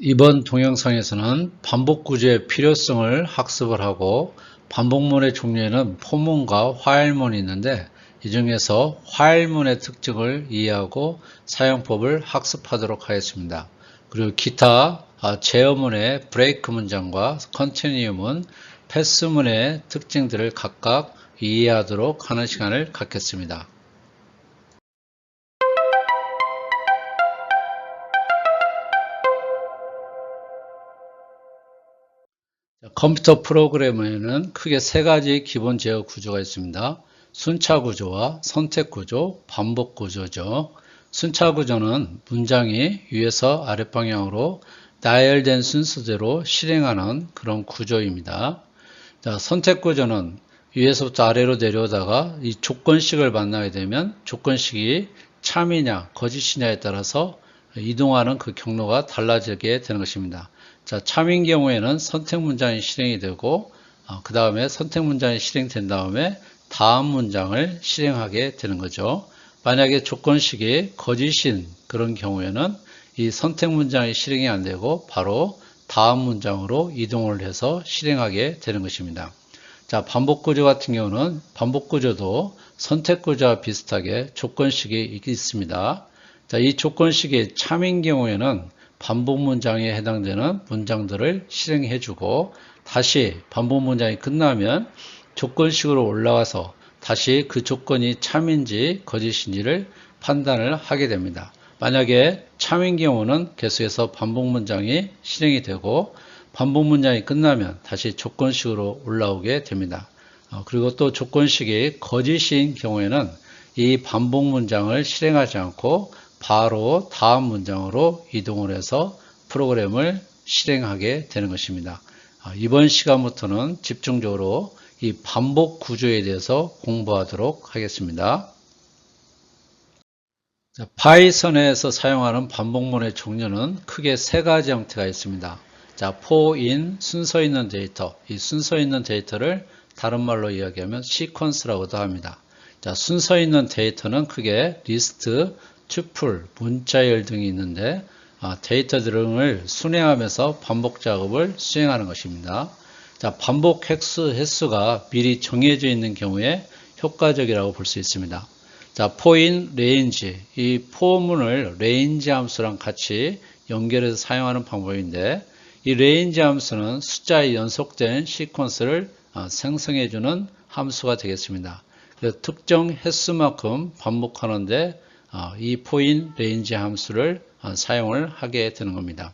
이번 동영상에서는 반복 구조의 필요성을 학습을 하고 반복문의 종류에는 포문과 화일문이 있는데 이 중에서 화일문의 특징을 이해하고 사용법을 학습하도록 하겠습니다. 그리고 기타 제어문의 브레이크 문장과 컨티뉴문, 패스문의 특징들을 각각 이해하도록 하는 시간을 갖겠습니다. 컴퓨터 프로그램에는 크게 세 가지 기본 제어 구조가 있습니다. 순차 구조와 선택 구조, 반복 구조죠. 순차 구조는 문장이 위에서 아랫 방향으로 나열된 순서대로 실행하는 그런 구조입니다. 자, 선택 구조는 위에서부터 아래로 내려오다가 이 조건식을 만나게 되면 조건식이 참이냐 거짓이냐에 따라서 이동하는 그 경로가 달라지게 되는 것입니다. 자, 참인 경우에는 선택 문장이 실행이 되고 그 다음에 선택 문장이 실행된 다음에 다음 문장을 실행하게 되는 거죠. 만약에 조건식이 거짓인 그런 경우에는 이 선택 문장이 실행이 안 되고 바로 다음 문장으로 이동을 해서 실행하게 되는 것입니다. 자, 반복 구조 같은 경우는 반복 구조도 선택 구조와 비슷하게 조건식이 있습니다. 자, 이 조건식이 참인 경우에는 반복 문장에 해당되는 문장들을 실행해 주고 다시 반복 문장이 끝나면 조건식으로 올라와서 다시 그 조건이 참인지 거짓인지를 판단을 하게 됩니다. 만약에 참인 경우는 계속해서 반복 문장이 실행이 되고 반복 문장이 끝나면 다시 조건식으로 올라오게 됩니다. 그리고 또 조건식이 거짓인 경우에는 이 반복 문장을 실행하지 않고 바로 다음 문장으로 이동을 해서 프로그램을 실행하게 되는 것입니다. 이번 시간부터는 집중적으로 이 반복 구조에 대해서 공부하도록 하겠습니다. 파이썬에서 사용하는 반복문의 종류는 크게 세 가지 형태가 있습니다. 자, for-in, 순서 있는 데이터. 이 순서 있는 데이터를 다른 말로 이야기하면 시퀀스라고도 합니다. 자, 순서 있는 데이터는 크게 리스트, tuple, 문자열 등이 있는데 데이터 등을 순행하면서 반복 작업을 수행하는 것입니다. 자, 반복 횟수가 미리 정해져 있는 경우에 효과적이라고 볼 수 있습니다. 자, for-in, range. 이 for문을 range 함수랑 같이 연결해서 사용하는 방법인데 이 range 함수는 숫자의 연속된 시퀀스를 생성해주는 함수가 되겠습니다. 그래서 특정 횟수만큼 반복하는데 이 for-in, range 함수를 사용을 하게 되는 겁니다.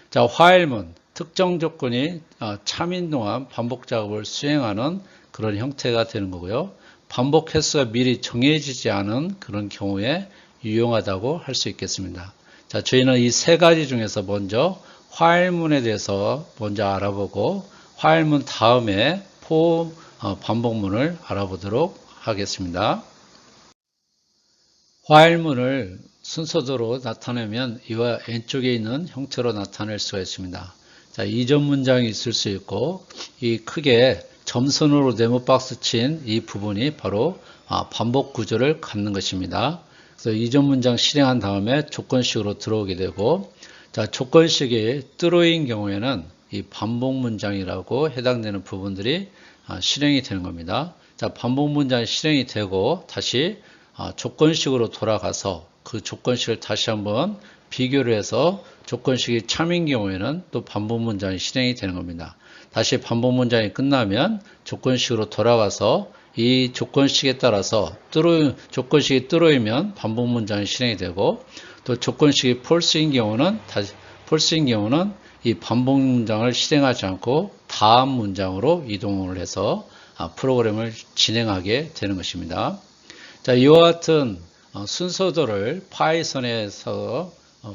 자, while문, 특정 조건이 참인 동안 반복 작업을 수행하는 그런 형태가 되는 거고요. 반복 횟수가 미리 정해지지 않은 그런 경우에 유용하다고 할 수 있겠습니다. 자, 저희는 이 세 가지 중에서 먼저 while문에 대해서 먼저 알아보고 while문 다음에 for 반복문을 알아보도록 하겠습니다. while문을 순서대로 나타내면 이와 왼쪽에 있는 형태로 나타낼 수가 있습니다. 자, 이전 문장이 있을 수 있고 이 크게 점선으로 네모 박스 친 이 부분이 바로 반복 구조를 갖는 것입니다. 그래서 이전 문장 실행한 다음에 조건식으로 들어오게 되고 자, 조건식이 true인 경우에는 이 반복 문장이라고 해당되는 부분들이 실행이 되는 겁니다. 자, 반복 문장이 실행이 되고 다시 조건식으로 돌아가서 그 조건식을 다시 한번 비교를 해서 조건식이 참인 경우에는 또 반복 문장이 실행이 되는 겁니다. 다시 반복 문장이 끝나면 조건식으로 돌아가서 이 조건식에 따라서 조건식이 true이면 반복 문장이 실행이 되고 또 조건식이 false인 경우는 이 반복 문장을 실행하지 않고 다음 문장으로 이동을 해서 프로그램을 진행하게 되는 것입니다. 자, 이와 같은 순서도를 파이썬에서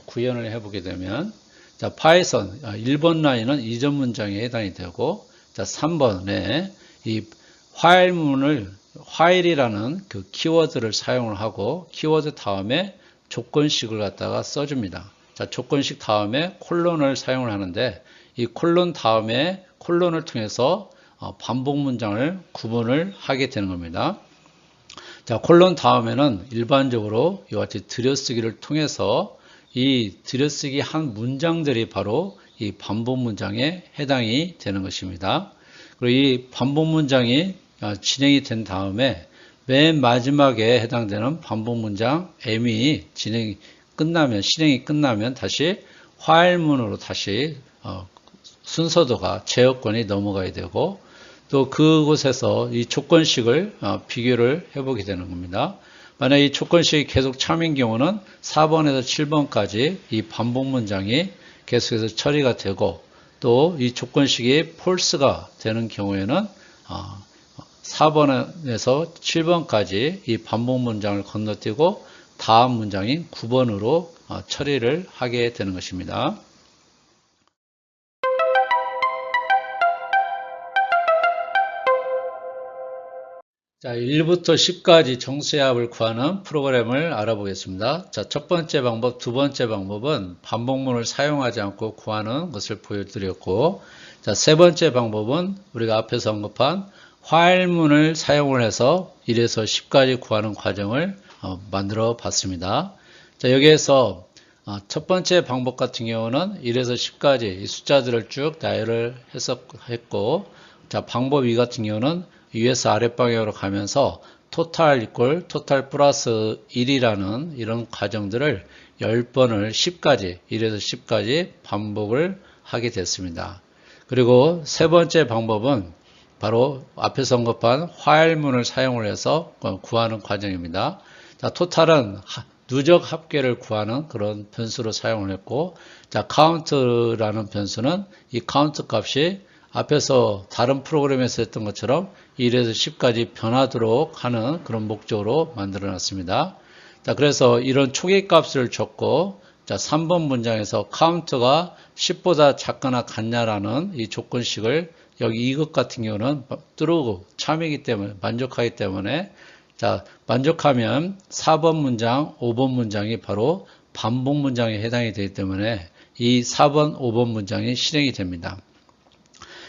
구현을 해보게 되면 자, 파이썬 1번 라인은 이전 문장에 해당이 되고 자, 3번에 이 while이라는 그 키워드를 사용을 하고 키워드 다음에 조건식을 갖다가 써줍니다. 자, 조건식 다음에 콜론을 사용을 하는데 이 콜론 다음에 콜론을 통해서 반복 문장을 구분을 하게 되는 겁니다. 자, 콜론 다음에는 일반적으로 이와 같이 들여쓰기를 통해서 이 들여쓰기 한 문장들이 바로 이 반복 문장에 해당이 되는 것입니다. 그리고 이 반복 문장이 진행이 된 다음에 맨 마지막에 해당되는 반복 문장 M이 실행이 끝나면 다시 화일문으로 다시 순서도가 제어권이 넘어가야 되고, 또 그곳에서 이 조건식을 비교를 해보게 되는 겁니다. 만약 이 조건식이 계속 참인 경우는 4번에서 7번까지 이 반복 문장이 계속해서 처리가 되고, 또 이 조건식이 false가 되는 경우에는 4번에서 7번까지 이 반복 문장을 건너뛰고 다음 문장인 9번으로 처리를 하게 되는 것입니다. 자, 1부터 10까지 정수의 합을 구하는 프로그램을 알아보겠습니다. 자, 첫 번째 방법, 두 번째 방법은 반복문을 사용하지 않고 구하는 것을 보여드렸고, 자, 세 번째 방법은 우리가 앞에서 언급한 화일문을 사용을 해서 1에서 10까지 구하는 과정을 만들어 봤습니다. 자, 여기에서 첫 번째 방법 같은 경우는 1에서 10까지 이 숫자들을 쭉 나열을 했고, 자, 방법 2 같은 경우는 위에서 아랫방향으로 가면서 토탈 이퀄 토탈 플러스 1이라는 이런 과정들을 10번을 10까지 1에서 10까지 반복을 하게 됐습니다. 그리고 세 번째 방법은 바로 앞에서 언급한 화일문을 사용을 해서 구하는 과정입니다. 자, 토탈은 누적 합계를 구하는 그런 변수로 사용을 했고, 자, 카운트라는 변수는 이 카운트 값이 앞에서 다른 프로그램에서 했던 것처럼 1에서 10까지 변하도록 하는 그런 목적으로 만들어 놨습니다. 자, 그래서 이런 초기 값을 줬고, 자, 3번 문장에서 카운트가 10보다 작거나 같냐라는 이 조건식을 여기 이것 같은 경우는 뚜루고 참이기 때문에 만족하기 때문에, 자, 만족하면 4번 문장, 5번 문장이 바로 반복 문장에 해당이 되기 때문에 이 4번, 5번 문장이 실행이 됩니다.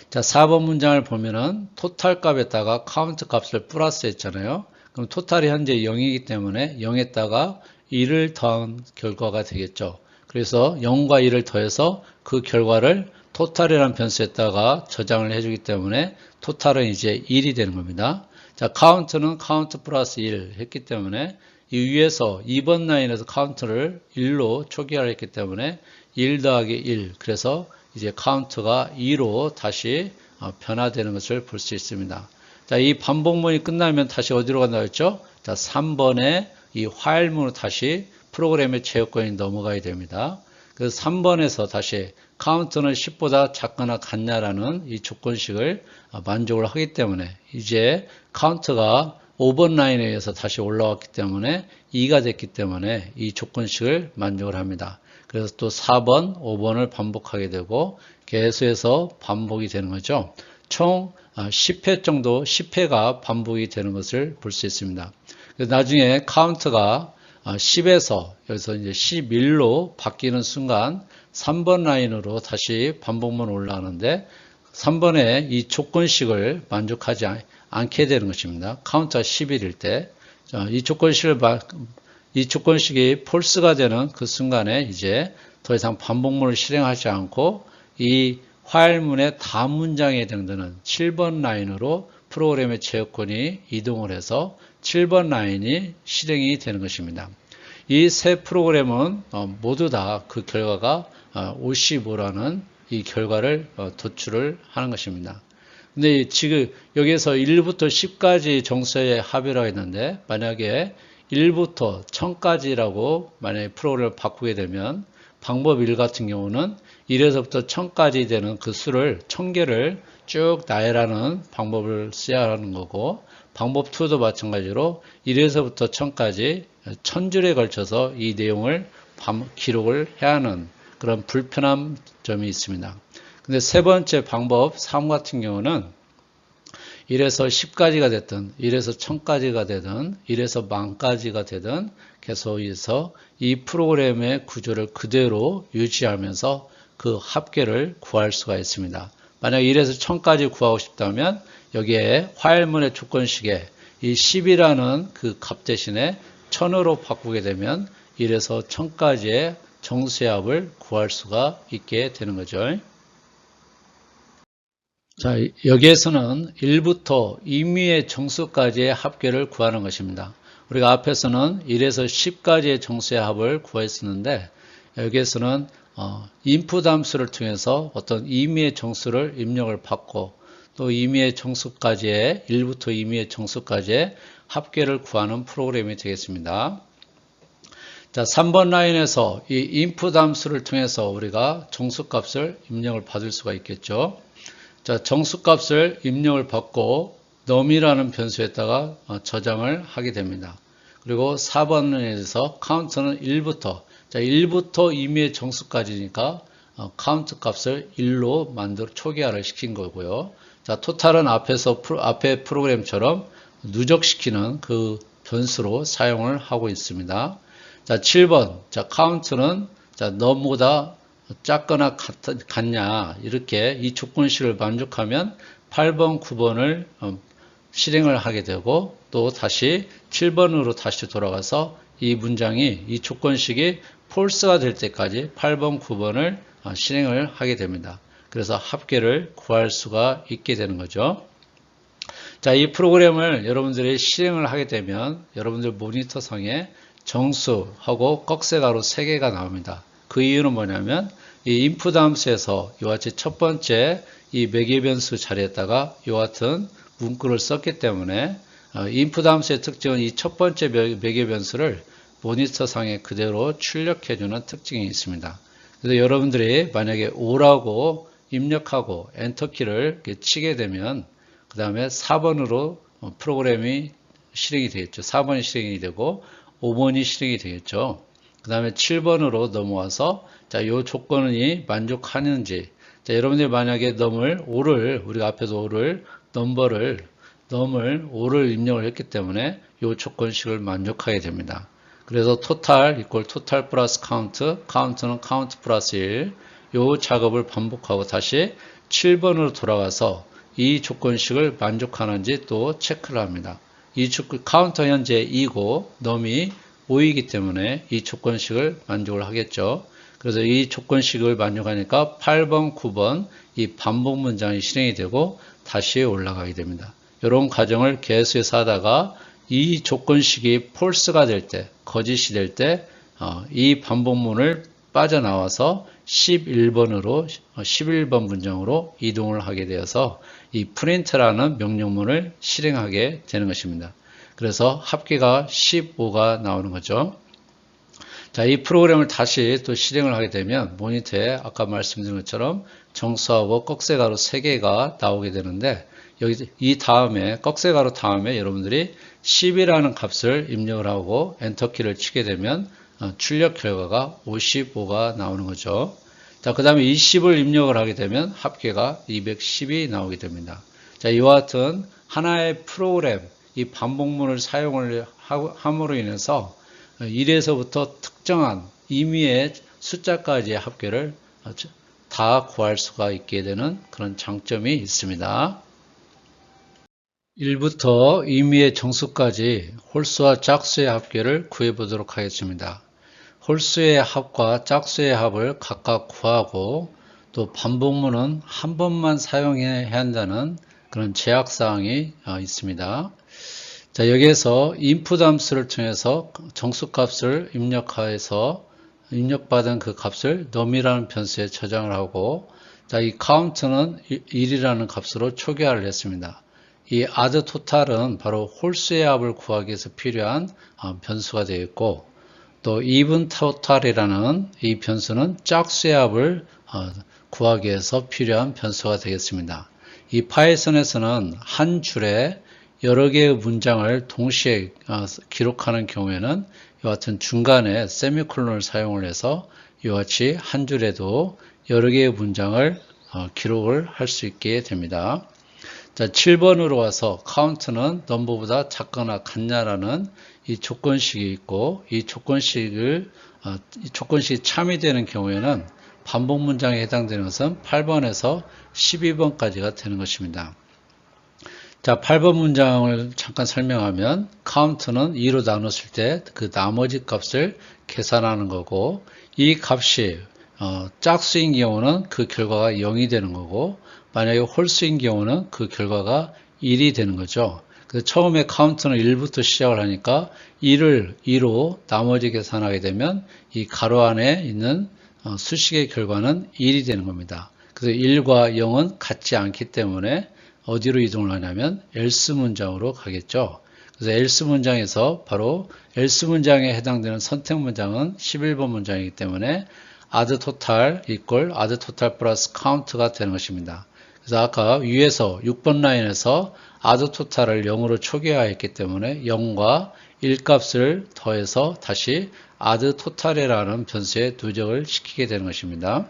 자, 4번 문장을 보면은 토탈 값에다가 카운트 값을 플러스 했잖아요. 그럼 토탈이 현재 0이기 때문에 0에다가 1을 더한 결과가 되겠죠. 그래서 0과 1을 더해서 그 결과를 토탈이라는 변수에다가 저장을 해주기 때문에 토탈은 이제 1이 되는 겁니다. 자, 카운트는 카운트 플러스 1 했기 때문에 이 위에서 2번 라인에서 카운트를 1로 초기화를 했기 때문에 1 더하기 1, 그래서 이제 카운트가 2로 다시 변화되는 것을 볼 수 있습니다. 자, 이 반복문이 끝나면 다시 어디로 간다고 했죠? 자, 3번에 이 화일문으로 다시 프로그램의 제어권이 넘어가야 됩니다. 그래서 3번에서 다시 카운트는 10보다 작거나 같냐라는 이 조건식을 만족을 하기 때문에 이제 카운트가 5번 라인에 의해서 다시 올라왔기 때문에 2가 됐기 때문에 이 조건식을 만족을 합니다. 그래서 또 4번, 5번을 반복하게 되고 계속해서 반복이 되는 거죠. 총 10회 정도, 10회가 반복이 되는 것을 볼 수 있습니다. 나중에 카운트가 10에서 여기서 이제 11로 바뀌는 순간 3번 라인으로 다시 반복만 올라가는데 3번에 이 조건식을 만족하지 않게 되는 것입니다. 카운트가 11일 때. 이 조건식이 false가 되는 그 순간에 이제 더 이상 반복문을 실행하지 않고 이 화일문의 다음 문장에 해당되는 7번 라인으로 프로그램의 제어권이 이동을 해서 7번 라인이 실행이 되는 것입니다. 이 세 프로그램은 모두 다 그 결과가 55라는 이 결과를 도출을 하는 것입니다. 근데 지금 여기에서 1부터 10까지 정수의 합이라고 했는데 만약에 1부터 1000까지라고 만약에 프로그램을 바꾸게 되면 방법 1 같은 경우는 1에서부터 1000까지 되는 그 수를 1000개를 쭉 나열하는 방법을 써야 하는 거고, 방법 2도 마찬가지로 1에서부터 1000까지 1000줄에 걸쳐서 이 내용을 기록을 해야 하는 그런 불편한 점이 있습니다. 근데 세 번째 방법 3 같은 경우는 1에서 10까지가 됐든 1에서 1000까지가 되든 1에서 10,000까지가 되든 계속해서 이 프로그램의 구조를 그대로 유지하면서 그 합계를 구할 수가 있습니다. 만약 1에서 1000까지 구하고 싶다면 여기에 화일문의 조건식에 이 10이라는 그 값 대신에 1000으로 바꾸게 되면 1에서 1000까지의 정수의 합을 구할 수가 있게 되는 거죠. 자, 여기에서는 1부터 임의의 정수까지의 합계를 구하는 것입니다. 우리가 앞에서는 1에서 10까지의 정수의 합을 구했었는데 여기에서는 인풋 함수를 통해서 어떤 임의의 정수를 입력을 받고 또 임의의 정수까지의 1부터 임의의 정수까지의 합계를 구하는 프로그램이 되겠습니다. 자, 3번 라인에서 이 인풋 함수를 통해서 우리가 정수값을 입력을 받을 수가 있겠죠. 자, 정수값을 입력을 받고 num이라는 변수에다가 저장을 하게 됩니다. 그리고 4번에서 카운트는 1부터, 자, 1부터 임의의 정수까지니까 카운트 값을 1로 초기화를 시킨 거고요. 자, 토탈은 앞에 프로그램처럼 누적시키는 그 변수로 사용을 하고 있습니다. 자, 7번. 자, 카운트는 자, num보다 작거나 같냐 이렇게 이 조건식을 만족하면 8번, 9번을 실행을 하게 되고 또 다시 7번으로 다시 돌아가서 이 문장이 이 조건식이 false가 될 때까지 8번, 9번을 실행을 하게 됩니다. 그래서 합계를 구할 수가 있게 되는 거죠. 자, 이 프로그램을 여러분들이 실행을 하게 되면 여러분들 모니터상에 정수하고 꺽쇠가루 3개가 나옵니다. 그 이유는 뭐냐면 이 인풋 함수에서 이와 같이 첫 번째 이 매개 변수 자리에다가 이와 같은 문구를 썼기 때문에 인풋 함수의 특징은 이 첫 번째 매개 변수를 모니터상에 그대로 출력해주는 특징이 있습니다. 그래서 여러분들이 만약에 5라고 입력하고 엔터키를 치게 되면 그 다음에 4번으로 프로그램이 실행이 되겠죠. 4번이 실행이 되고 5번이 실행이 되겠죠. 그 다음에 7번으로 넘어와서 자, 요 조건이 만족하는지 자, 여러분들이 만약에 num을 5를 우리가 앞에서 5를 num을 5를 입력을 했기 때문에 요 조건식을 만족하게 됩니다. 그래서 total equal total 플러스 count, count는 count 플러스 1 요 작업을 반복하고 다시 7번으로 돌아가서 이 조건식을 만족하는지 또 체크를 합니다. 이 카운터 현재 2고 num이 5이기 때문에 이 조건식을 만족을 하겠죠. 그래서 이 조건식을 만족하니까 8번, 9번 이 반복 문장이 실행이 되고 다시 올라가게 됩니다. 이런 과정을 계속해서 하다가 이 조건식이 false가 될 때, 거짓이 될 때 이 반복문을 빠져나와서 11번 문장으로 이동을 하게 되어서 이 print라는 명령문을 실행하게 되는 것입니다. 그래서 합계가 15가 나오는 거죠. 자, 이 프로그램을 다시 또 실행을 하게 되면 모니터에 아까 말씀드린 것처럼 정수하고 꺽쇠가루 3개가 나오게 되는데 여기 이 다음에 꺽쇠가루 다음에 여러분들이 10이라는 값을 입력을 하고 엔터키를 치게 되면 출력 결과가 55가 나오는 거죠. 자, 그 다음에 20을 입력을 하게 되면 합계가 210이 나오게 됩니다. 자, 이와 같은 하나의 프로그램, 이 반복문을 사용을 함으로 인해서 1에서부터 특정한 임의의 숫자까지의 합계를 다 구할 수가 있게 되는 그런 장점이 있습니다. 1부터 임의의 정수까지 홀수와 짝수의 합계를 구해 보도록 하겠습니다. 홀수의 합과 짝수의 합을 각각 구하고 또 반복문은 한 번만 사용해야 한다는 그런 제약사항이 있습니다. 자, 여기에서 input 함수를 통해서 정수값을 입력해서 입력받은 그 값을 num이라는 변수에 저장을 하고 자, 이 count는 1이라는 값으로 초기화를 했습니다. 이 add total은 바로 홀수의 합을 구하기 위해서 필요한 변수가 되어 있고 또 even total이라는 이 변수는 짝수의 합을 구하기 위해서 필요한 변수가 되겠습니다. 이 파이썬에서는 한 줄에 여러 개의 문장을 동시에 기록하는 경우에는 이와 같은 중간에 세미콜론을 사용을 해서 이와 같이 한 줄에도 여러 개의 문장을 기록을 할 수 있게 됩니다. 자, 7번으로 와서 count는 number보다 작거나 같냐라는 이 조건식이 있고 이 조건식이 참여되는 경우에는 반복 문장에 해당되는 것은 8번에서 12번까지가 되는 것입니다. 자, 8번 문장을 잠깐 설명하면 count는 2로 나눴을 때 그 나머지 값을 계산하는 거고, 이 값이 짝수인 경우는 그 결과가 0이 되는 거고, 만약에 홀수인 경우는 그 결과가 1이 되는 거죠. 그래서 처음에 count는 1부터 시작을 하니까 1을 2로 나머지 계산하게 되면 이 가로 안에 있는 수식의 결과는 1이 되는 겁니다. 그래서 1과 0은 같지 않기 때문에 어디로 이동을 하냐면 else 문장으로 가겠죠. 그래서 else 문장에서 바로 else 문장에 해당되는 선택 문장은 11번 문장이기 때문에 add total equal add total plus count가 되는 것입니다. 그래서 아까 위에서 6번 라인에서 add total을 0으로 초기화했기 때문에 0과 1 값을 더해서 다시 add total이라는 변수에 누적을 시키게 되는 것입니다.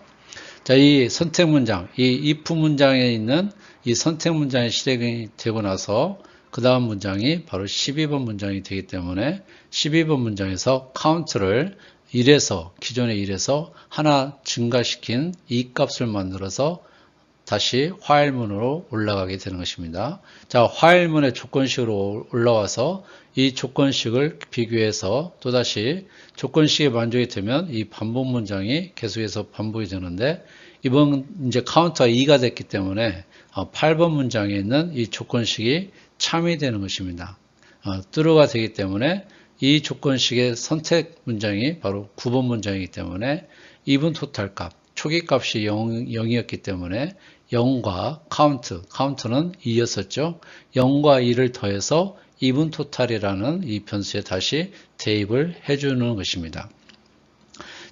자, 이 선택 문장, 이 if 문장에 있는 이 선택 문장이 실행이 되고 나서 그 다음 문장이 바로 12번 문장이 되기 때문에 12번 문장에서 count를 1에서 기존의 1에서 하나 증가시킨 이 값을 만들어서 다시 while문으로 올라가게 되는 것입니다. 자, while문의 조건식으로 올라와서 이 조건식을 비교해서 또다시 조건식에 만족이 되면 이 반복 문장이 계속해서 반복이 되는데 이번 이제 카운터가 2가 됐기 때문에 8번 문장에 있는 이 조건식이 참이 되는 것입니다. true가 되기 때문에 이 조건식의 선택 문장이 바로 9번 문장이기 때문에 even 토탈 값, 초기 값이 0이었기 때문에 0과 count는 2였었죠. 0과 2를 더해서 even 토탈이라는 이 변수에 다시 대입을 해주는 것입니다.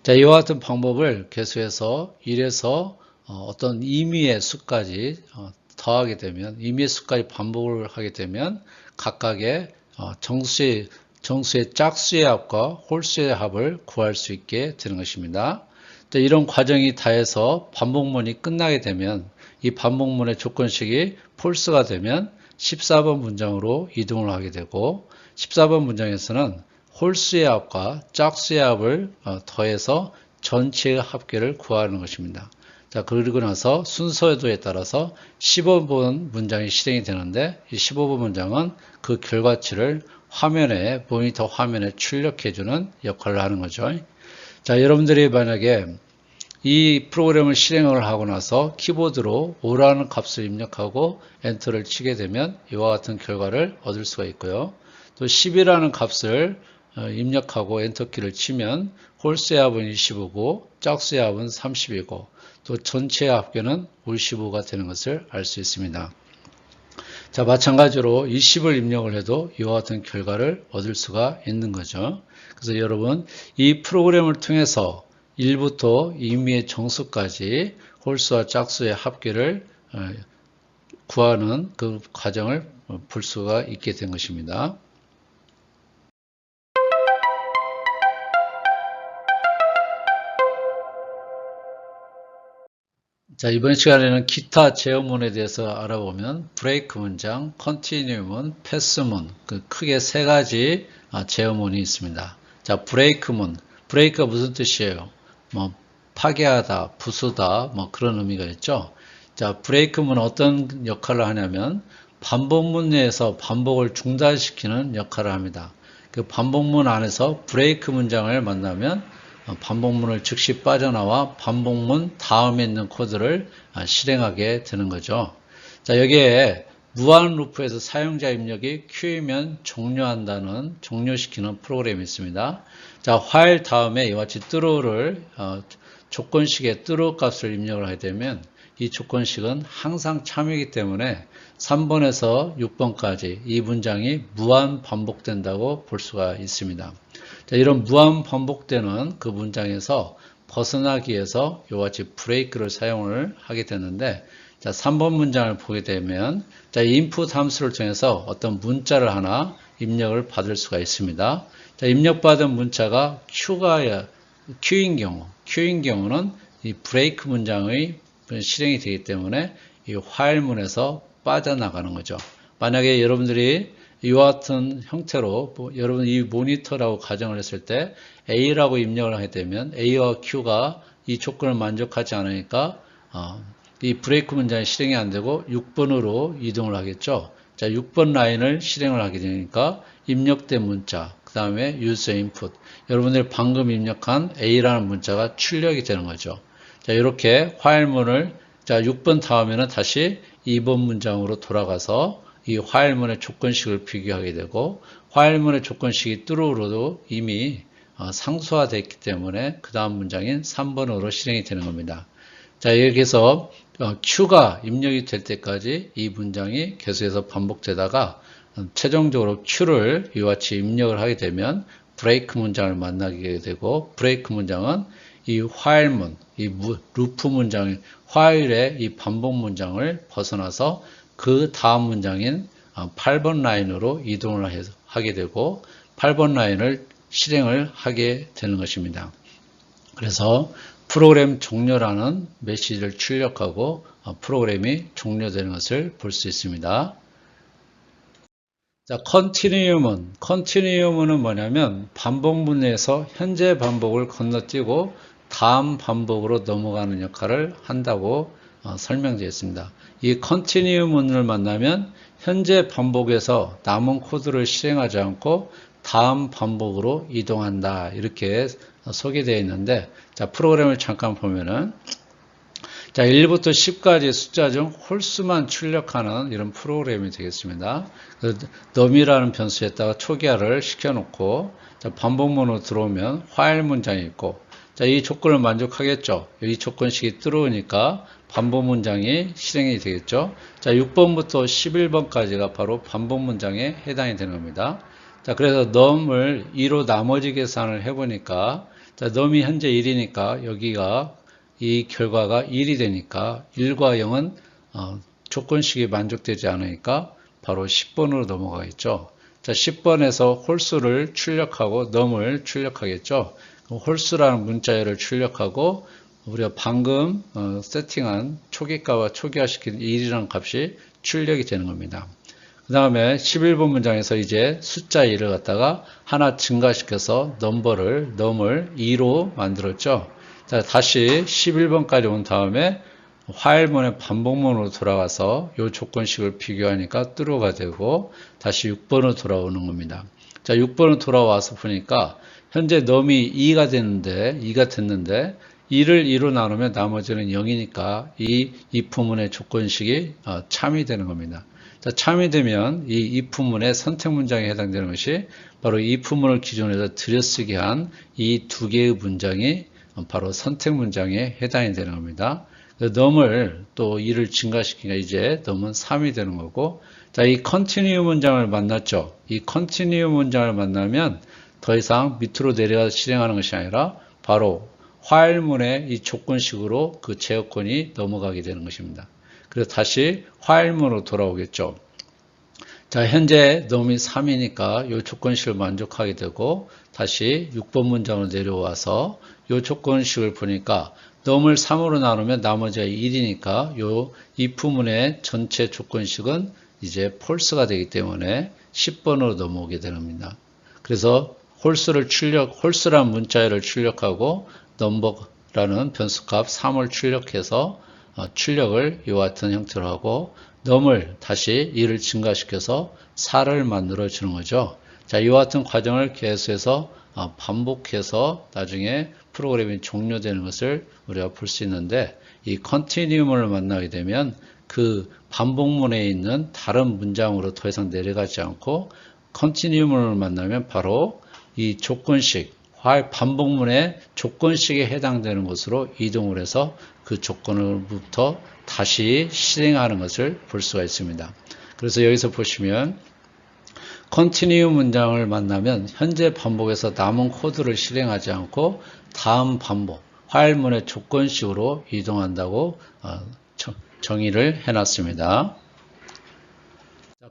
자, 이와 같은 방법을 계속해서 1에서 어떤 임의의 수까지 더하게 되면, 임의의 수까지 반복을 하게 되면 각각의 정수의 짝수의 합과 홀수의 합을 구할 수 있게 되는 것입니다. 자, 이런 과정이 다해서 반복문이 끝나게 되면 이 반복문의 조건식이 false가 되면 14번 문장으로 이동을 하게 되고 14번 문장에서는 홀수의 합과 짝수의 합을 더해서 전체의 합계를 구하는 것입니다. 자, 그리고 나서 순서도에 따라서 15번 문장이 실행이 되는데 이 15번 문장은 그 결과치를 모니터 화면에 출력해주는 역할을 하는 거죠. 자, 여러분들이 만약에 이 프로그램을 실행을 하고 나서 키보드로 5라는 값을 입력하고 엔터를 치게 되면 이와 같은 결과를 얻을 수가 있고요. 또 10이라는 값을 입력하고 엔터키를 치면 홀수의 합은 25고 짝수의 합은 30이고 또 전체의 합계는 55가 되는 것을 알 수 있습니다. 자, 마찬가지로 20을 입력을 해도 이와 같은 결과를 얻을 수가 있는 거죠. 그래서 여러분 이 프로그램을 통해서 1부터 임의의 정수까지 홀수와 짝수의 합계를 구하는 그 과정을 볼 수가 있게 된 것입니다. 자, 이번 시간에는 기타 제어문에 대해서 알아보면 브레이크 문장, 컨티뉴문, 패스문 그 크게 세 가지 제어문이 있습니다. 자, 브레이크문, 브레이크가 무슨 뜻이에요? 뭐 파괴하다, 부수다 뭐 그런 의미가 있죠. 자, 브레이크문은 어떤 역할을 하냐면 반복문 내에서 반복을 중단시키는 역할을 합니다. 그 반복문 안에서 브레이크 문장을 만나면 반복문을 즉시 빠져나와 반복문 다음에 있는 코드를 실행하게 되는 거죠. 자, 여기에 무한 루프에서 사용자 입력이 Q이면 종료한다는 종료시키는 프로그램이 있습니다. 자, while 다음에 이와 같이 true를 조건식의 true 값을 입력을 하게 되면 이 조건식은 항상 참이기 때문에 3번에서 6번까지 이 문장이 무한 반복된다고 볼 수가 있습니다. 자, 이런 무한 반복되는 그 문장에서 벗어나기 위해서 이와 같이 브레이크를 사용을 하게 되는데 자, 3번 문장을 보게 되면 자, input 함수를 통해서 어떤 문자를 하나 입력을 받을 수가 있습니다. 자, 입력받은 문자가 Q인 경우는 이 브레이크 문장의 실행이 되기 때문에 이 while문에서 빠져나가는 거죠. 만약에 여러분들이 이와 같은 형태로 여러분 이 모니터라고 가정을 했을 때 A라고 입력을 하게 되면 A와 Q가 이 조건을 만족하지 않으니까 이 브레이크 문장이 실행이 안 되고 6번으로 이동을 하겠죠. 자, 6번 라인을 실행을 하게 되니까 입력된 문자, 그 다음에 user input. 여러분들이 방금 입력한 A라는 문자가 출력이 되는 거죠. 자, 이렇게 화일문을, 자, 6번 다음에는 다시 2번 문장으로 돌아가서 이 화일문의 조건식을 비교하게 되고, 화일문의 조건식이 true로도 이미 상수화되어 있기 때문에 그 다음 문장인 3번으로 실행이 되는 겁니다. 자, 여기서 Q가 입력이 될 때까지 이 문장이 계속해서 반복되다가 최종적으로 Q를 이와 같이 입력을 하게 되면 브레이크 문장을 만나게 되고, 브레이크 문장은 이 화일문, 이 루프 문장, 화일의 이 반복 문장을 벗어나서 그 다음 문장인 8번 라인으로 이동을 하게 되고 8번 라인을 실행을 하게 되는 것입니다. 그래서 프로그램 종료라는 메시지를 출력하고 프로그램이 종료되는 것을 볼 수 있습니다. 자, continue은 뭐냐면 반복문에서 현재 반복을 건너뛰고 다음 반복으로 넘어가는 역할을 한다고 설명되어 있습니다. 이 continue문을 만나면 현재 반복에서 남은 코드를 실행하지 않고 다음 반복으로 이동한다, 이렇게 소개되어 있는데, 자, 프로그램을 잠깐 보면은, 자, 1부터 10까지 숫자 중 홀수만 출력하는 이런 프로그램이 되겠습니다. num이라는 변수에다가 초기화를 시켜놓고, 자, 반복문으로 들어오면 화일 문장이 있고, 자, 이 조건을 만족하겠죠. 이 조건식이 들어오니까 반복 문장이 실행이 되겠죠. 자, 6번부터 11번까지가 바로 반복 문장에 해당이 되는 겁니다. 자, 그래서 num을 2로 나머지 계산을 해보니까, 자, num이 현재 1이니까 여기가 이 결과가 1이 되니까 1과 0은 조건식이 만족되지 않으니까 바로 10번으로 넘어가겠죠. 자, 10번에서 홀수를 출력하고 num을 출력하겠죠. 홀수라는 문자열을 출력하고 우리가 방금 세팅한 초기가와 초기화시킨 1이라는 값이 출력이 되는 겁니다. 그 다음에 11번 문장에서 이제 숫자 1을 갖다가 하나 증가시켜서 num을 2로 만들었죠. 자, 다시 11번까지 온 다음에 화일문의 반복문으로 돌아가서 이 조건식을 비교하니까 true가 되고 다시 6번으로 돌아오는 겁니다. 자, 6번으로 돌아와서 보니까 현재 num이 2가 됐는데 2를 2로 나누면 나머지는 0이니까 이 if문의 조건식이 참이 되는 겁니다. 자, 참이 되면 이 if문의 선택 문장에 해당되는 것이 바로 if문을 기준으로 해서 들여쓰기 한 이 두 개의 문장이 바로 선택 문장에 해당이 되는 겁니다. num을 또 2를 증가시키니까 이제 num은 3이 되는 거고, 자, 이 continue 문장을 만났죠. 이 continue 문장을 만나면 더 이상 밑으로 내려가서 실행하는 것이 아니라 바로 화일문의 이 조건식으로 그 제어권이 넘어가게 되는 것입니다. 그래서 다시 화일문으로 돌아오겠죠. 자, 현재 num이 3이니까 이 조건식을 만족하게 되고 다시 6번 문장으로 내려와서 이 조건식을 보니까 num을 3으로 나누면 나머지가 1이니까 이 if문의 전체 조건식은 이제 false가 되기 때문에 10번으로 넘어오게 됩니다. 그래서 홀수라는 문자열을 출력하고 number라는 변수값 3을 출력해서 출력을 이와 같은 형태로 하고 num을 다시 2를 증가시켜서 4를 만들어 주는 거죠. 자, 이와 같은 과정을 계속해서 반복해서 나중에 프로그램이 종료되는 것을 우리가 볼 수 있는데, 이 continue문을 만나게 되면 그 반복문에 있는 다른 문장으로 더 이상 내려가지 않고 continue문을 만나면 바로 이 조건식, 반복문의 조건식에 해당되는 것으로 이동을 해서 그 조건으로부터 다시 실행하는 것을 볼 수가 있습니다. 그래서 여기서 보시면 continue 문장을 만나면 현재 반복에서 남은 코드를 실행하지 않고 다음 반복, 화일문의 조건식으로 이동한다고 정의를 해놨습니다.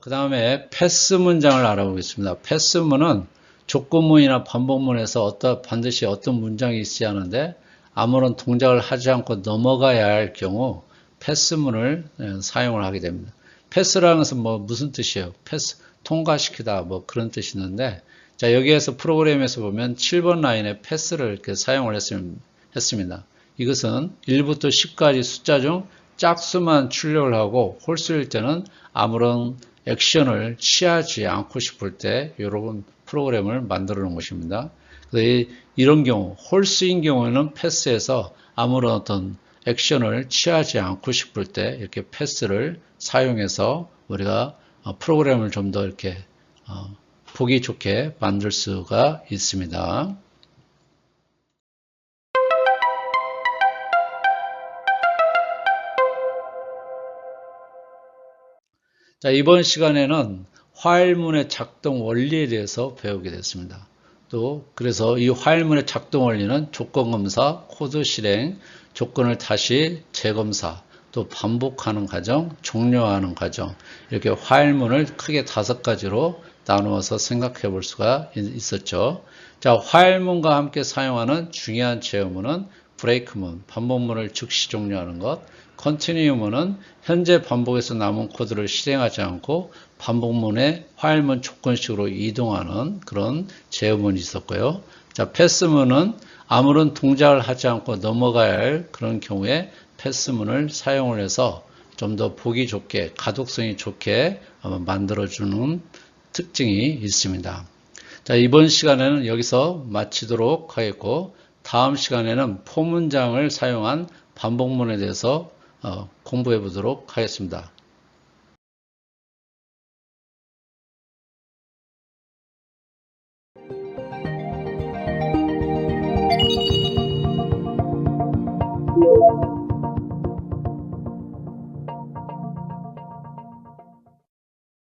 그 다음에 패스 문장을 알아보겠습니다. 패스문은 조건문이나 반복문에서 반드시 어떤 문장이 있어야 하는데 아무런 동작을 하지 않고 넘어가야 할 경우 패스문을 사용을 하게 됩니다. 패스라는 것은 무슨 뜻이에요? 패스, 통과시키다, 그런 뜻이 있는데, 자, 여기에서 프로그램에서 보면 7번 라인에 패스를 이렇게 사용을 했습니다. 이것은 1부터 10까지 숫자 중 짝수만 출력을 하고 홀수일 때는 아무런 액션을 취하지 않고 싶을 때 이런 프로그램을 만들어 놓은 것입니다. 이런 경우, 홀스인 경우에는 패스에서 아무런 어떤 액션을 취하지 않고 싶을 때 이렇게 패스를 사용해서 우리가 프로그램을 좀 더 이렇게 보기 좋게 만들 수가 있습니다. 자, 이번 시간에는 화일문의 작동 원리에 대해서 배우게 됐습니다. 또 그래서 이 화일문의 작동 원리는 조건검사, 코드 실행, 조건을 다시 재검사, 또 반복하는 과정, 종료하는 과정, 이렇게 화일문을 크게 5가지로 나누어서 생각해 볼 수가 있었죠. 자, 화일문과 함께 사용하는 중요한 제어문은 브레이크문, 반복문을 즉시 종료하는 것, 컨티뉴문은 현재 반복에서 남은 코드를 실행하지 않고 반복문의 화일문 조건식으로 이동하는 그런 제어문이 있었고요. 자, 패스문은 아무런 동작을 하지 않고 넘어가야 할 그런 경우에 패스문을 사용을 해서 좀 더 보기 좋게, 가독성이 좋게 만들어주는 특징이 있습니다. 자, 이번 시간에는 여기서 마치도록 하겠고, 다음 시간에는 포문장을 사용한 반복문에 대해서 공부해 보도록 하겠습니다.